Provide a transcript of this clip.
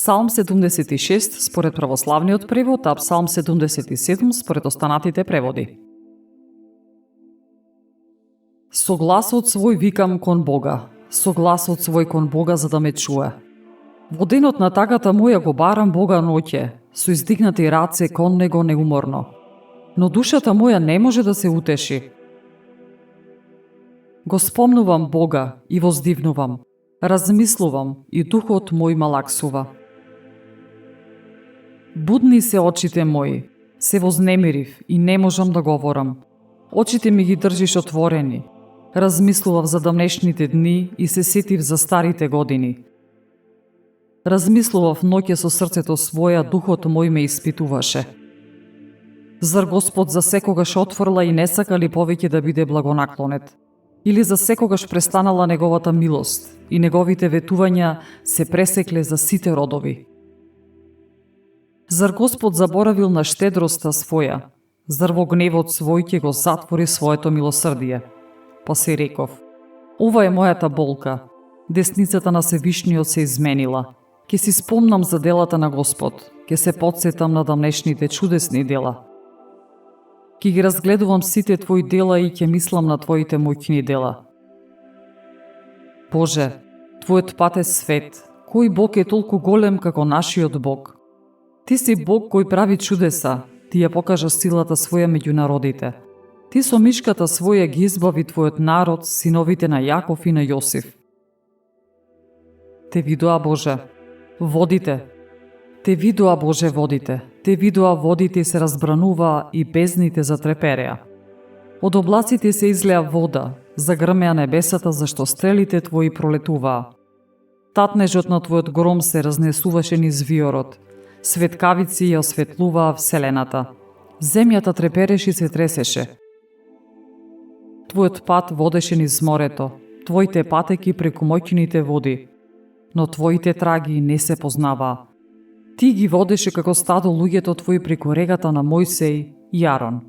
Псалм 76 според православниот превод, а Псалм 77 според останатите преводи. Со гласот свој викам кон Бога, со гласот свој кон Бога за да ме чуе. Во денот на тагата моја го барам Бога ноќе, со издигнати раце кон Него неуморно. Но душата моја не може да се утеши. Го спомнувам Бога и воздивнувам, размислувам и духот мој малаксува. Будни се очите мои, се вознемирив и не можам да говорам. Очите ми ги држиш отворени. Размислував за давнешните дни и се сетив за старите години. Размислував ноќе со срцето своја, духот мој ме испитуваше. Зар Господ за секогаш отфрла и не сака ли повеќе да биде благонаклонет? Или за секогаш престанала неговата милост и неговите ветувања се пресекле за сите родови? Зар Господ заборавил на штедроста своја? Зар во гневот свој ќе го затвори своето милосрдие? Па си реков, ова е мојата болка, десницата на Севишниот се изменила. Ке си спомнам за делата на Господ, ке се потсетам на давнешните чудесни дела. Ке ги разгледувам сите Твои дела и ке мислам на Твоите моќни дела. Боже, Твојот пат е свет, кој Бог е толку голем како нашиот Бог? Ти си Бог кој прави чудеса, Ти ја покажа силата своја меѓу народите. Ти со мишката своја ги избави Твојот народ, синовите на Јаков и на Јосиф. Те видоа Боже, водите. Те видоа Боже водите. Те видоа водите и се разбрануваа и бездните затрепереа. Од облаците се излеа вода, загрмеа небесата зашто стрелите Твои пролетуваа. Татнежот на Твојот гром се разнесуваше низ виорот. Светкавици ја осветлуваа вселената. Земјата трепереше и се тресеше. Твојот пат водеше низ морето, Твоите патеки преку моќните води, но Твоите траги не се познаваа. Ти ги водеше како стадо луѓето Твои преку регата на Мојсеј и Арон.